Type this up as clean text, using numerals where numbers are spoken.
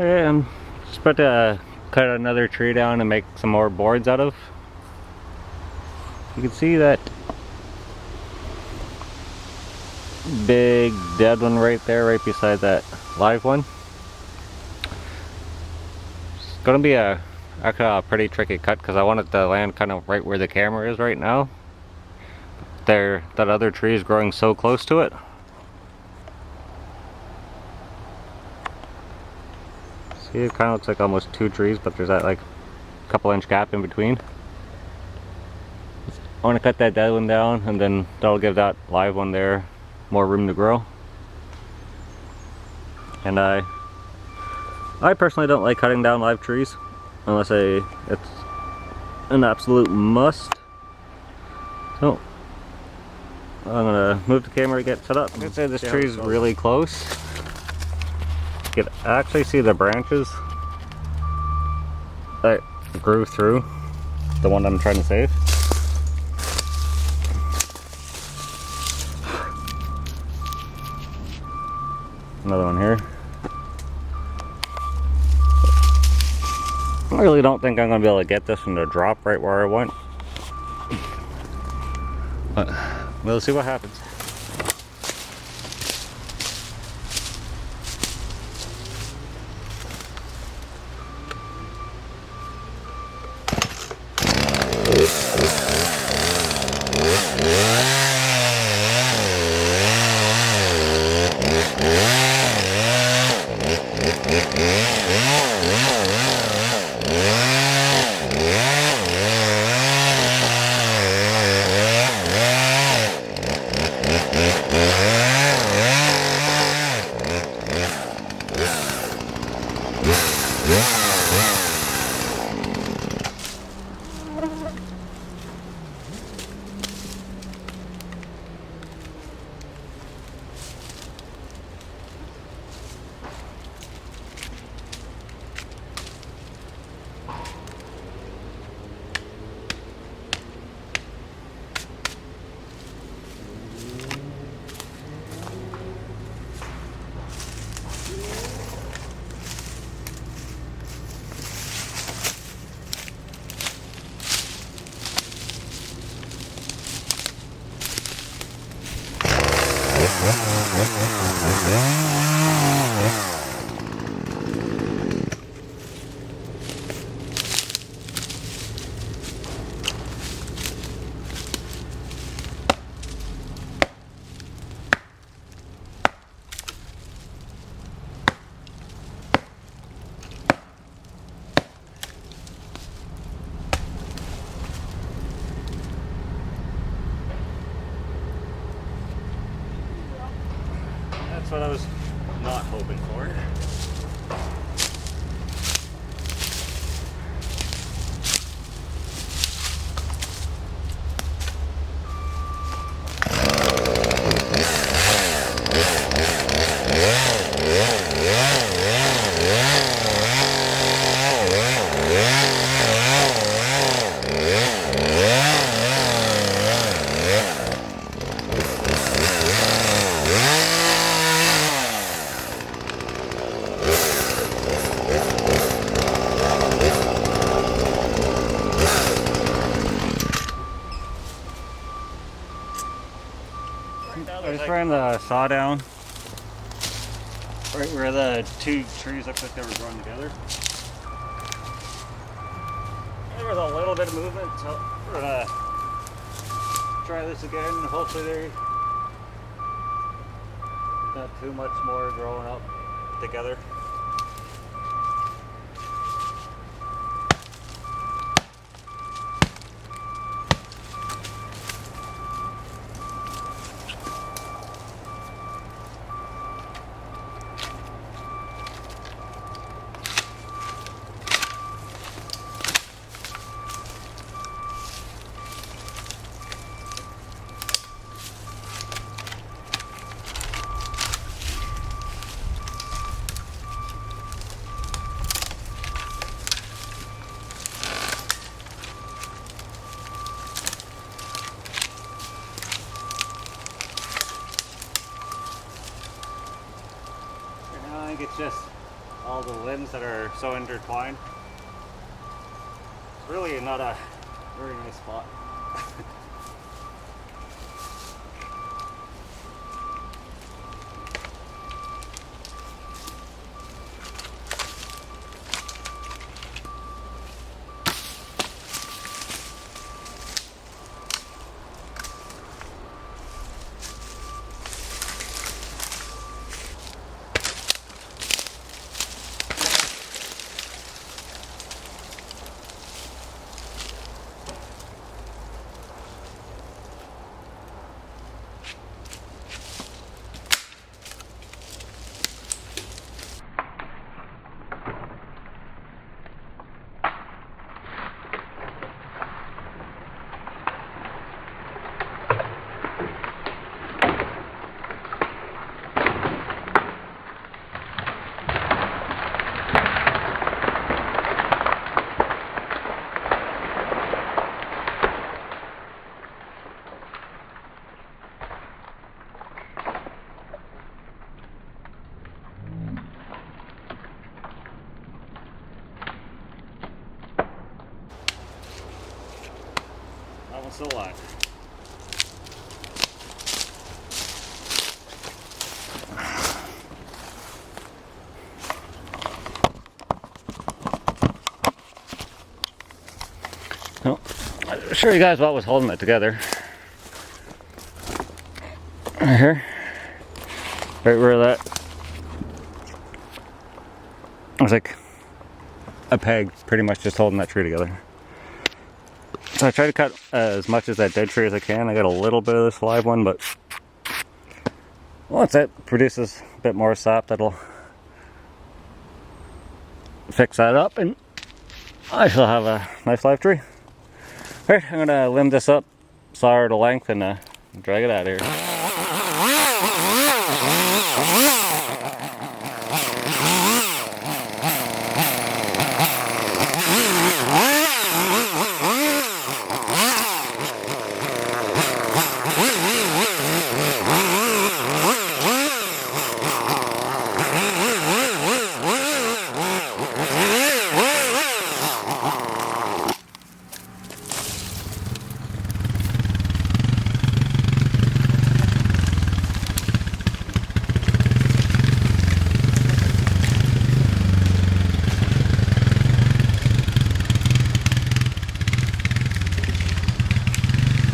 Okay, I'm just about to cut another tree down and make some more boards out of. You can see that big dead one right there, right beside that live one. It's gonna be actually a pretty tricky cut because I want it to land kind of right where the camera is right now. That other tree is growing so close to it. See, it kind of looks like almost two trees, but there's that like couple inch gap in between. I want to cut that dead one down, and then that'll give that live one there more room to grow. And I personally don't like cutting down live trees unless it's an absolute must. So I'm gonna move the camera to get set up. I'd say this tree is really close. You can actually see the branches that grew through the one I'm trying to save. Another one here. I really don't think I'm going to be able to get this one to drop right where I want. But we'll see what happens. That's what I was not hoping for. I just ran the saw down right where the two trees looked like they were growing together. There was a little bit of movement, so we're gonna try this again. Hopefully there's not too much more growing up together. It's just all the limbs that are so intertwined. It's really not a very nice spot. That one's still alive. Well, I'll show you guys what was holding it together. Right here. Right where that was like a peg pretty much just holding that tree together. So I tried to cut as much of that dead tree as I can. I got a little bit of this live one, but once it produces a bit more sap, that'll fix that up and I shall have a nice live tree. Alright, I'm gonna limb this up, saw her to length, and drag it out of here.